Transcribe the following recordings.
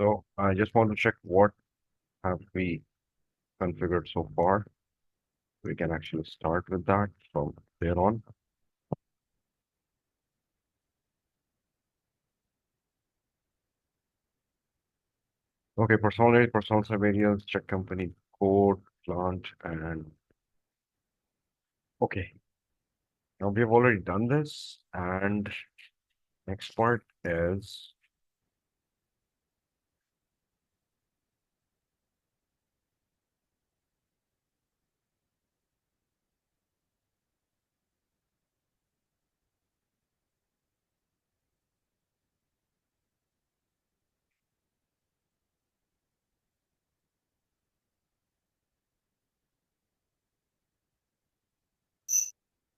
So I just want to check what have we configured so far. We can actually start with that from there on. Okay, personal surveillance, check company code, plant, and okay. Now we have already done this, and next part is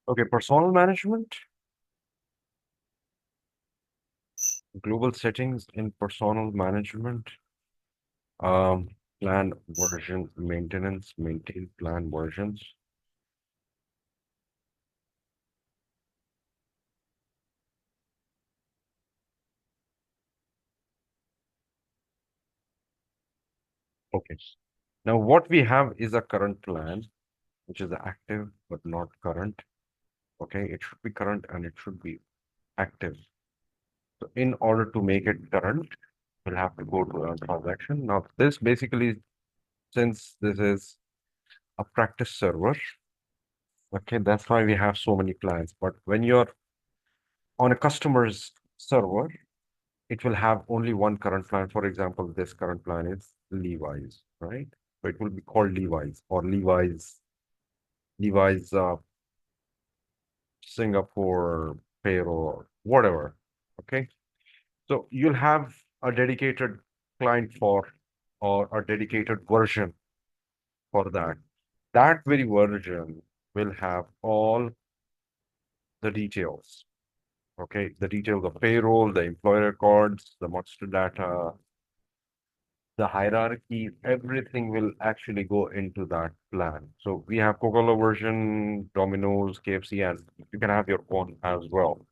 okay, personal management, global settings in personal management, um, plan version maintenance, maintain plan versions. Okay. Now what we have is a current plan, which is active but not current. Okay, it should be current and it should be active. So in order to make it current, we'll have to go to a transaction. Now this basically, since this is a practice server, okay, that's why we have so many plans. But when you're on a customer's server, it will have only one current plan. For example, this current plan is Levi's, right? So it will be called Levi's or Levi's Singapore payroll, whatever. Okay. So you'll have a dedicated client for or a dedicated version for that. That very version will have all the details. Okay. The details of payroll, the employer records, the master data, the hierarchy, everything will actually go into that plan. So we have Coca-Cola version, Domino's, KFC, and you can have your own as well.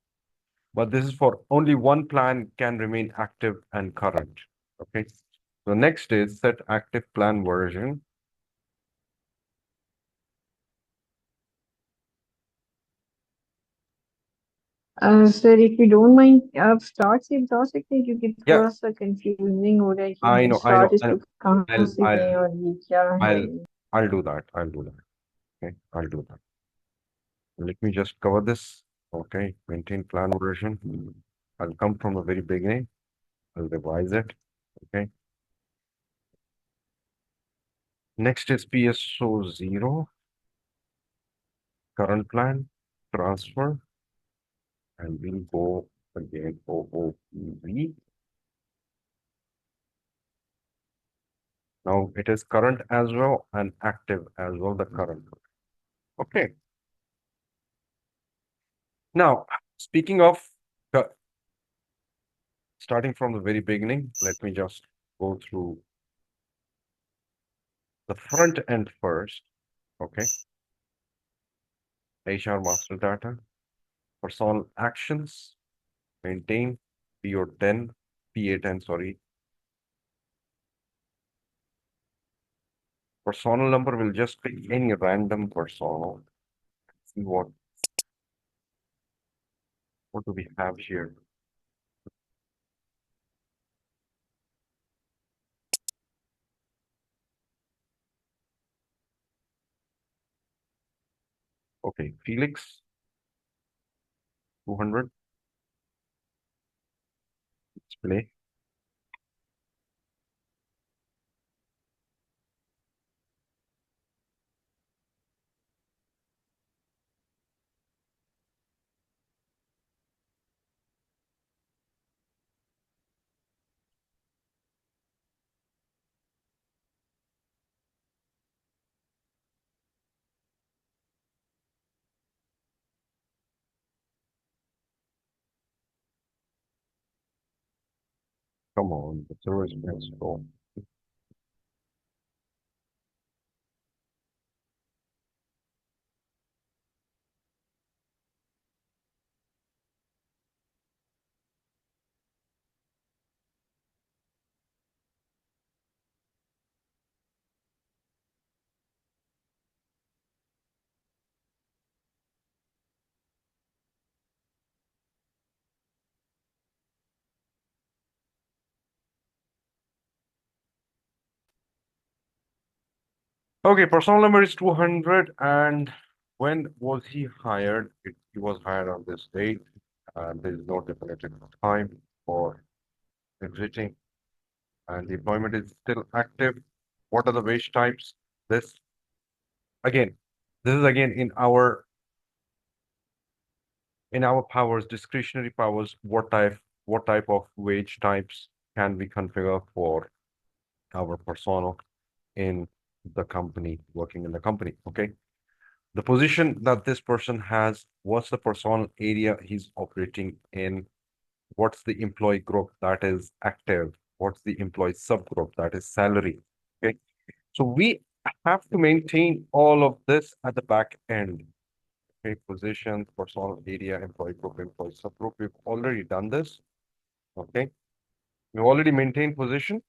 But this is for only one plan can remain active and current. Okay. So next is set active plan version. Sir, if you don't mind, start से बता सकते हैं क्योंकि Yeah, थोड़ा सा confusing हो रहा है I कि know, I know. स्टार्ट इसको कहाँ I'll, से I'll, दें और ये क्या है. I'll, I'll do that. I'll do that. Okay, I'll do that. Let me just cover this. Okay, maintain plan version. I'll come from the very beginning. I'll revise it. Okay. Next is PSO 0, current plan, transfer, and we'll go again OOPV. Now it is current as well and active as well, the current. Okay. Now, speaking of starting from the very beginning, let me just go through the front end first. Okay. HR master data, personal actions, maintain PO10, PA10, sorry. Personal number will just pick any random personal. See what do we have here? Okay, Felix 200 display. Come on, the server is slow. Okay, personal number is 200. And when was he hired? He was hired on this date. There is no definitive time for exiting, and the employment is still active. What are the wage types? This again, this is again in our powers, discretionary powers, what type of wage types can we configure for our personnel in the company, working in the company. Okay. The position that this person has, what's the personnel area he's operating in, what's the employee group that is active, what's the employee subgroup that is salary. Okay. So we have to maintain all of this at the back end. Okay, position, personnel area, employee group, employee subgroup. We've already done this. Okay. We've already maintained position.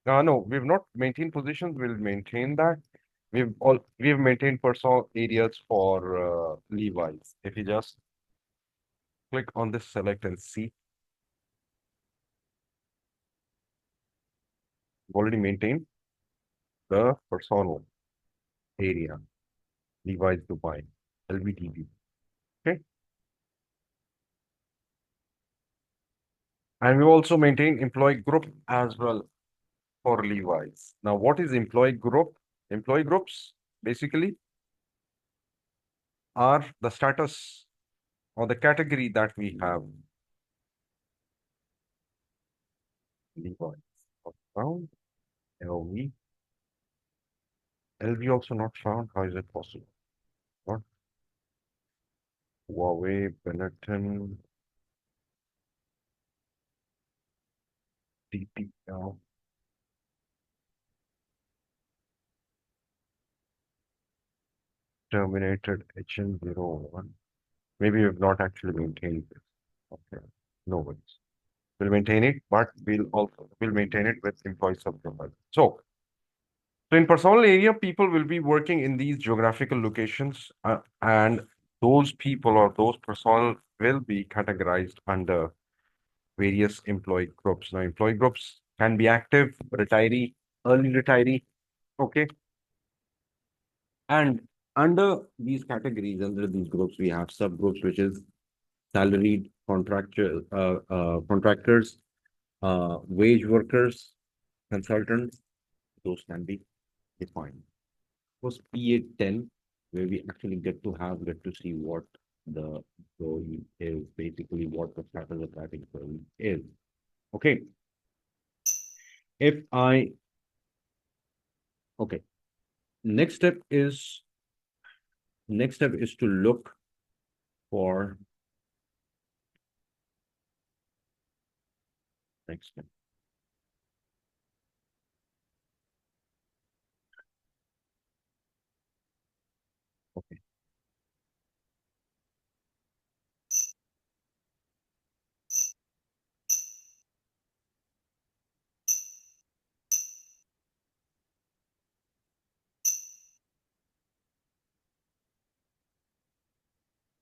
No, we've not maintained positions. We'll maintain that. We've maintained personnel areas for Levi's. If you just click on this, select and see, we've already maintained the personnel area, Levi's Dubai, LVDB. Okay. And we also maintain employee group as well for Levi's. Now, what is employee group? Employee groups basically are the status or the category that we have. Levi's not found. LV. LV also not found. How is it possible? What? Huawei, Benetton, DPL. Terminated HN01. Maybe we've not actually maintained this. Okay. No worries. We'll maintain it, but we'll maintain it with employee subprofile. So in personal area, people will be working in these geographical locations, and those people or those personnel will be categorized under various employee groups. Now, employee groups can be active, retiree, early retiree, okay? And under these groups, we have subgroups, which is salaried contractors, wage workers, consultants. Those can be defined. Was PA10, where we actually get to see what the employee is, basically what the status of that employee is. Okay. If I, okay, next step is, to look for, next step. Okay.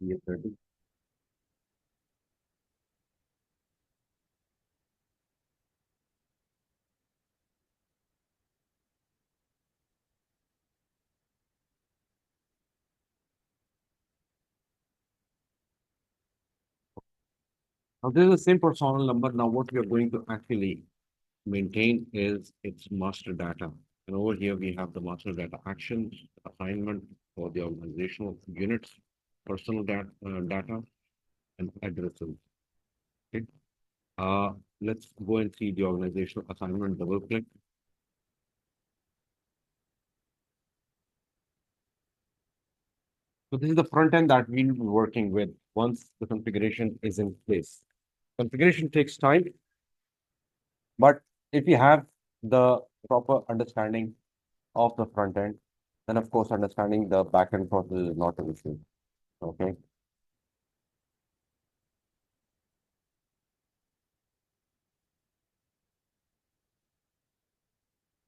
PA30. Now, this is the same personal number. Now, what we are going to actually maintain is its master data. And over here, we have the master data actions, assignment for the organizational units, personal data, and addresses. Okay. Let's go and see the organizational assignment, double click. So this is the front end that we'll be working with once the configuration is in place. Configuration takes time, but if you have the proper understanding of the front end, then of course understanding the back end process is not an issue. Okay.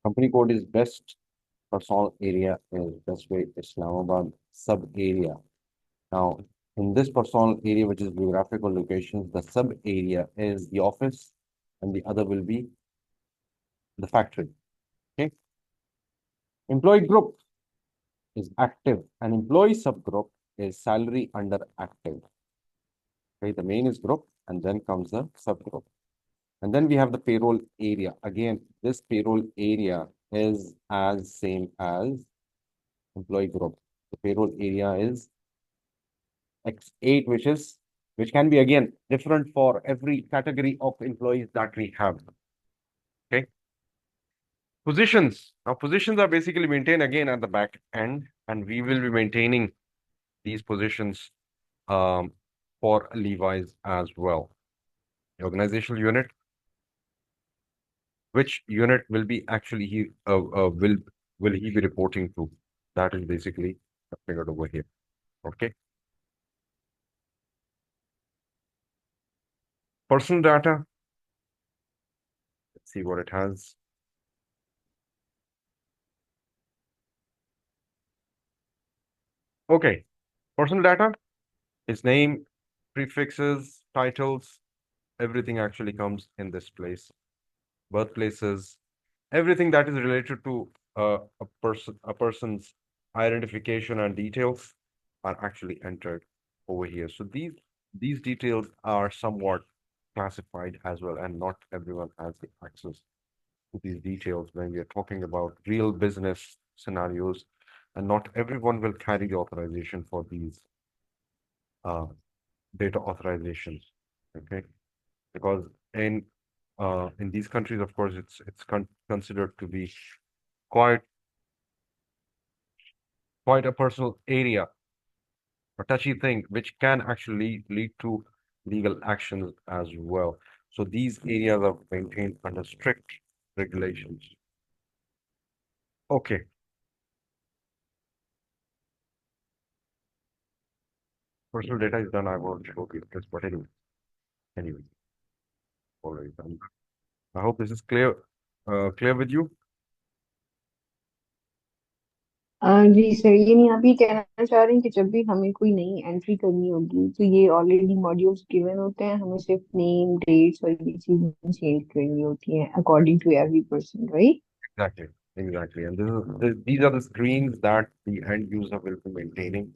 Company code is best. Personal area is best way Islamabad sub area. Now, in this personal area, which is geographical locations, the sub area is the office, and the other will be the factory. Okay. Employee group. is active. An employee subgroup is salary under active. Okay, the main is group, and then comes the subgroup. And then we have the payroll area. Again, this payroll area is as same as employee group. The payroll area is X8, which can be again different for every category of employees that we have. Okay. Positions. Now, positions are basically maintained again at the back end, and we will be maintaining these positions um, for Levi's as well. The organizational unit, which unit will be actually will he be reporting to? That is basically figured over here. Okay. Personal data. Let's see what it has. Okay. Personal data. His name, prefixes, titles, everything actually comes in this place. Birthplaces, everything that is related to a person's identification and details are actually entered over here. So these details are somewhat classified as well, and not everyone has the access to these details when we are talking about real business scenarios, and not everyone will carry the authorization for these uh, data authorizations. Okay, because in these countries, of course, it's considered to be quite quite a personal area, a touchy thing, which can actually lead to legal actions as well. So these areas are maintained under strict regulations. Okay, personal data is done. I won't show you this, but anyway, already done. I hope this is clear with you. जी sir, ये नहीं आप ये कहना चाह रहे हैं कि जब भी हमें कोई नई एंट्री करनी होगी तो ये ऑलरेडी मॉड्यूल्स गिवन होते हैं, हमें सिर्फ नेम डेट्स और ये चीजें चेंज करनी होती हैं according to every person, right? Exactly, exactly. And these are the screens that the end user will be maintaining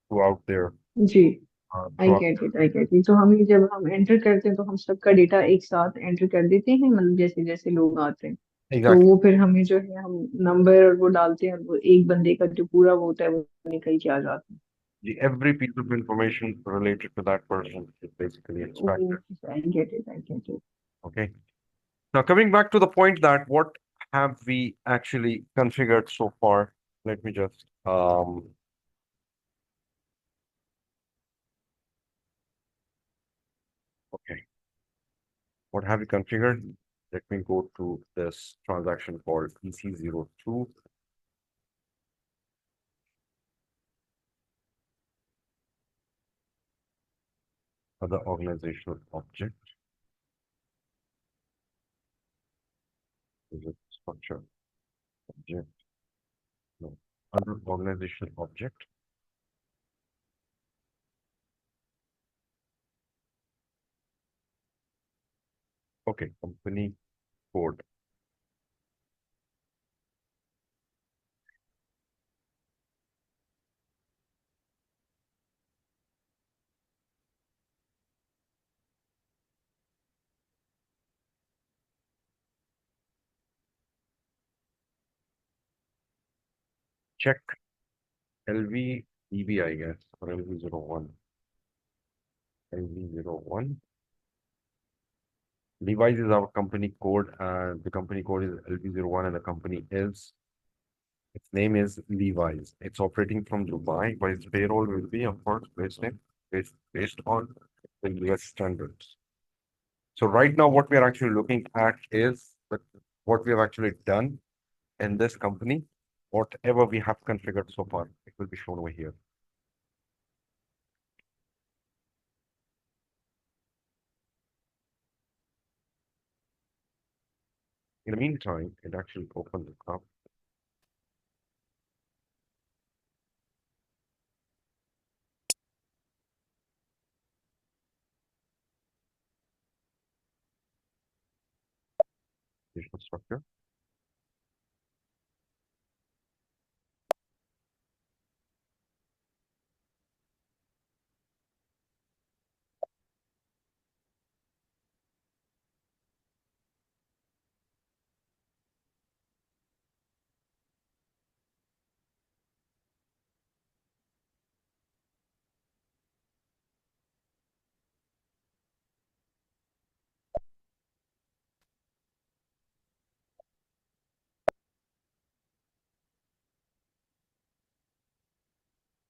throughout their जी, I throughout. Get it, I get it. तो हमें जब हम एंटर करते हैं तो हम सबका डेटा एक साथ एंटर कर देते हैं, मतलब जैसे जैसे लोग आते हैं तो Exactly. वो फिर हमें जो है हम नंबर और वो डालते हैं और वो एक बंदे का जो पूरा वो होता है वो निकल के आ जाता है। Every piece of information related to that person is basically extracted. I get it, I get it. Okay. Now, coming back to the point that what have we actually configured so far? Let me just okay. What have we configured? Let me go to this transaction called EC02, other organizational object. Is it structure object? No. Other organizational object. Okay, company code. Check LVDB, I guess, or LV01. LV01. Levi's is our company code, and the company code is LV01, and the company is, its name is Levi's. It's operating from Dubai, but its payroll will be, of course, based on the US standards. So right now, what we are actually looking at is what we have actually done in this company. Whatever we have configured so far, it will be shown over here. In the meantime, it actually opens it up. Visual structure.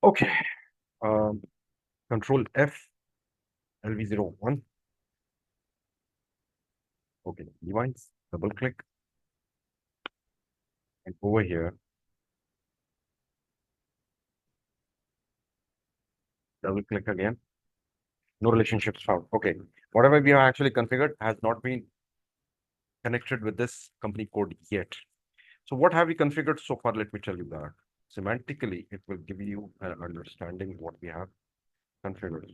Okay. Um, Control F, LV01. Okay, device, double click, and over here, double click again. No relationships found. Okay. Whatever we have actually configured has not been connected with this company code yet. So what have we configured so far? Let me tell you that. Semantically, it will give you an understanding what we have configured.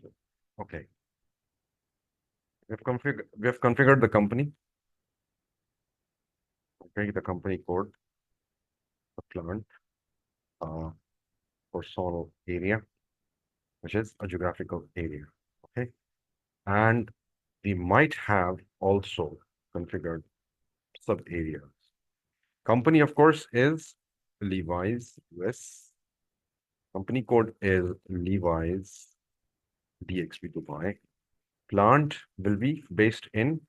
Okay. We have configured the company. Okay, the company code, the client, uh, personnel area, which is a geographical area. Okay. And we might have also configured sub areas. Company, of course, is Levi's US. Company code is Levi's DXB Dubai. Plant will be based in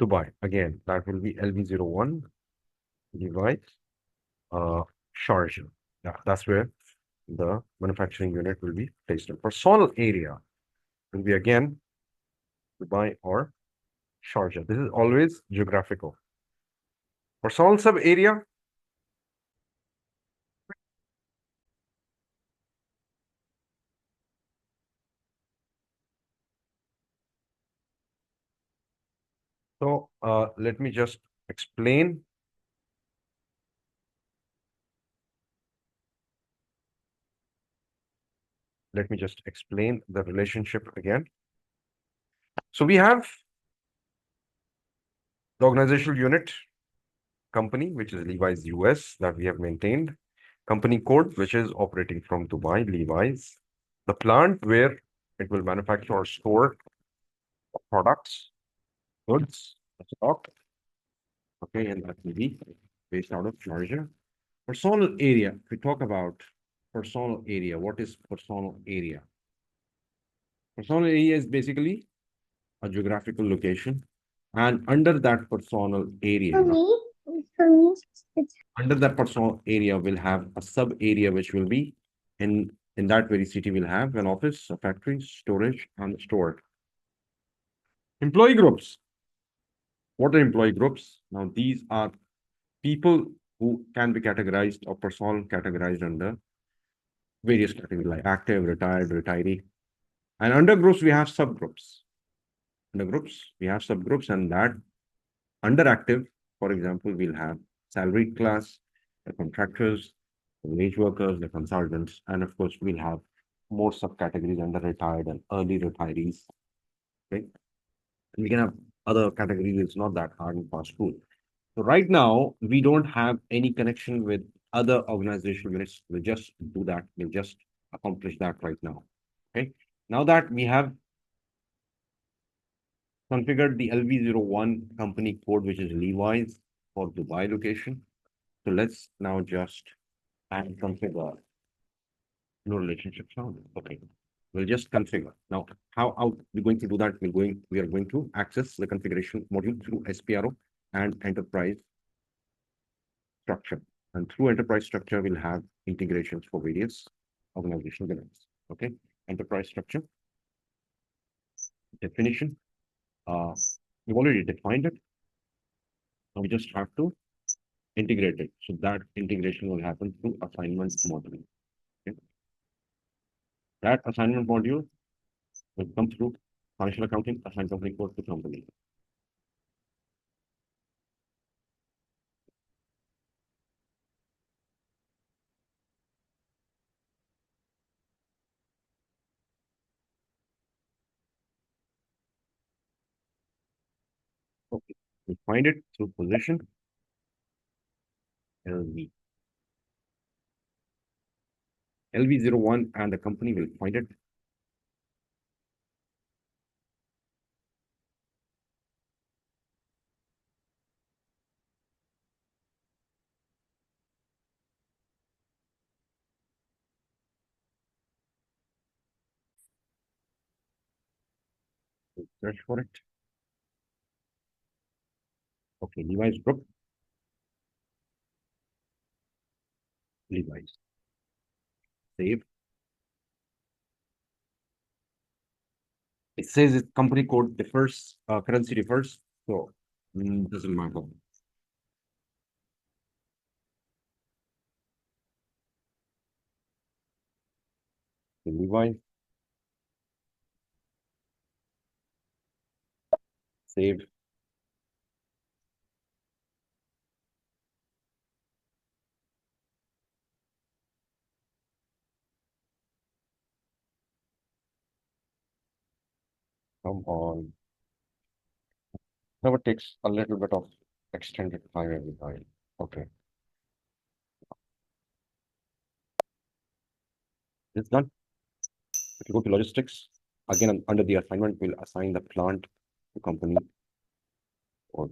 Dubai. Again, that will be LV01 Levi's Sharjah. Yeah, that's where the manufacturing unit will be placed in. Personnel area will be again Dubai or Sharjah. This is always geographical. Personnel sub area. So let me just explain. Let me just explain the relationship again. So we have the organizational unit company, which is Levi's US that we have maintained. Company code, which is operating from Dubai, Levi's. The plant where it will manufacture or store products, goods, stock. Okay, and that will be based out of Georgia. Personal area. If we talk about personal area, what is personal area? Personal area is basically a geographical location, and under that personal area, for me, under that personal area will have a sub area which will be in that very city will have an office, a factory, storage, and store. Employee groups. What are employee groups? Now these are people who can be categorized or personnel categorized under various categories like active, retired, retiree. And under groups, we have subgroups. Under groups, we have subgroups, and that under active, for example, we'll have salaried class, the contractors, the wage workers, the consultants, and of course, we'll have more subcategories under retired and early retirees. Okay. And we can have other categories. It's not that hard and fast rule. So right now, we don't have any connection with other organizational units. We'll just do that. We'll just accomplish that right now. Okay. Now that we have configured the LV01 company code, which is Levi's for Dubai location. So let's now just and configure no relationship found. Okay. We'll just configure. Now, how are we going to do that? We are going to access the configuration module through SPRO and enterprise structure. And through enterprise structure, we'll have integrations for various organizational units. Okay. Enterprise structure definition. We've already defined it. Now we just have to integrate it. So that integration will happen through assignment module. Okay. That assignment module will come through financial accounting, assign company code to company. Okay. We find it through position LV. LV01 and the company will find it. We'll search for it. Okay, Levi's group. Levi's. Save. It says its company code differs, currency differs, so doesn't matter. The Levi, save. Come on. Now it takes a little bit of extended time every time. Okay, it's done. If you go to logistics, again under the assignment, we'll assign the plant to company or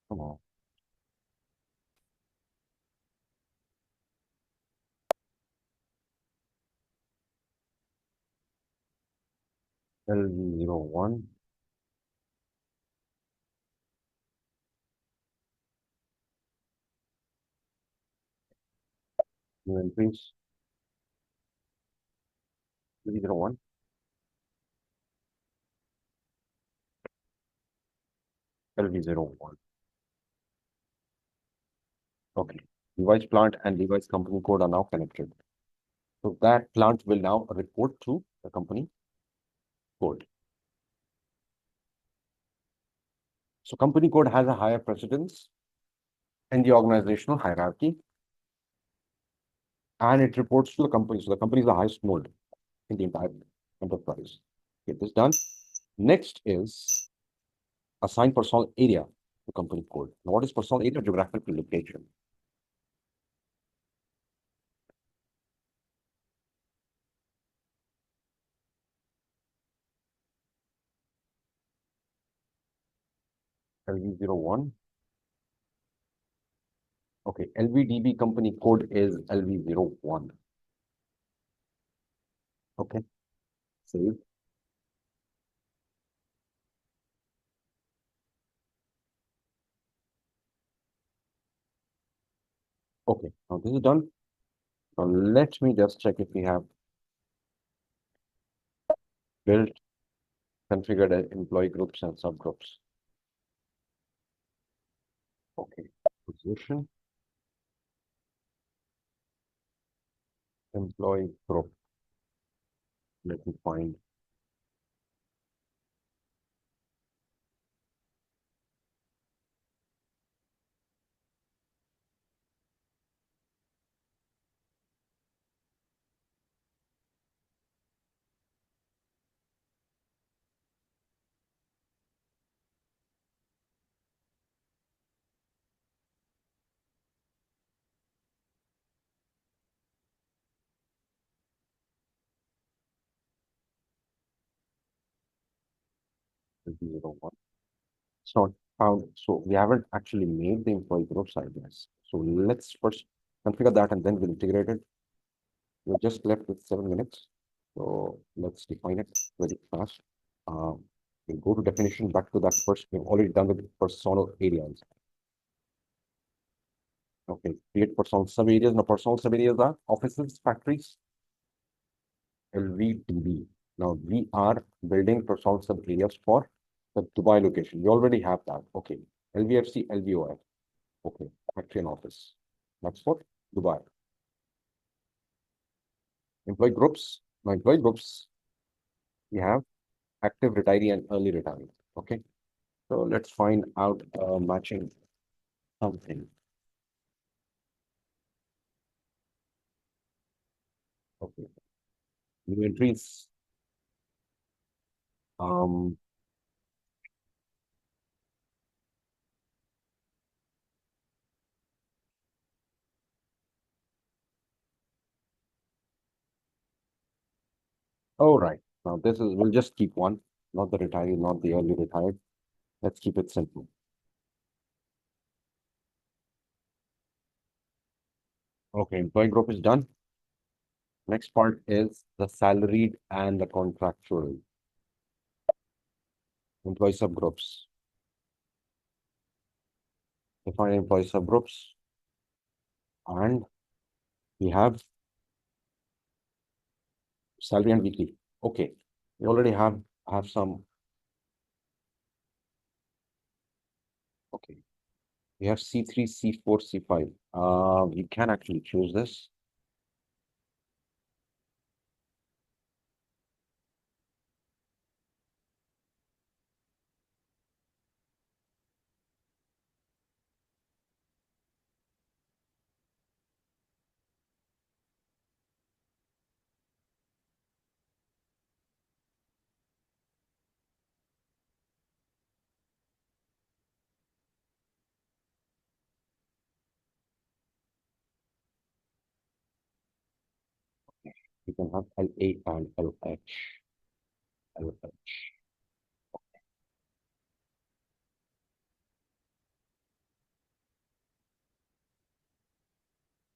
come on. LV01, new entries, LV01, LV01. Okay. Device plant and device company code are now connected. So that plant will now report to the company code. So company code has a higher precedence in the organizational hierarchy, and it reports to the company. So the company is the highest node in the entire enterprise. Get this done. Next is assign personnel area to company code. Now, what is personnel area? Geographical location. LV01. Okay, LVDB company code is LV01. Okay, save. Okay, now this is done. Now let me just check if we have built, configured employee groups and subgroups. Okay, position, employee group. Let me find. LV01. It's not found. So we haven't actually made the employee groups, I guess. So let's first configure that and then we'll integrate it. We're just left with 7 minutes. So let's define it very fast. We'll go to definition, back to that first. We've already done with personal areas. Okay, create personal sub areas. Now, personal sub areas are offices, factories, LVDB. Now, we are building personal sub areas for the Dubai location. We already have that. Okay, LVFC, LVOF. Okay, factory and office. That's for Dubai. Employee groups. Now, employee groups, we have active retiree and early retiree. Okay, so let's find out matching something. Okay, new entries. Um, All right. Now this is, we'll just keep one, not the retiree, not the early retired. Let's keep it simple. Okay, employee group is done. Next part is the salaried and the contractual employee subgroups. Define employee subgroups, and we have salary and weekly. Okay, we already have some. Okay, we have C3, C4, C5. We can actually choose this. We can have LA and LH. LH.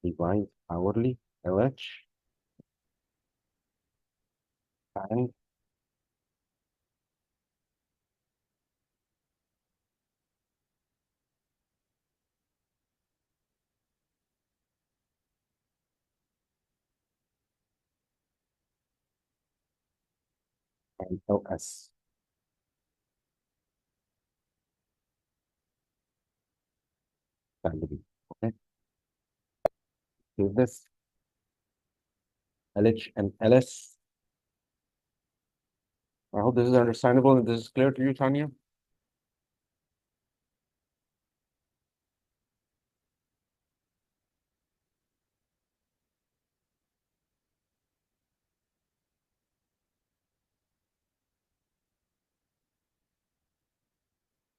Divine hourly, LH, and LS. Salary. Okay, save this. LH and LS. I hope this is understandable and this is clear to you, Tanya.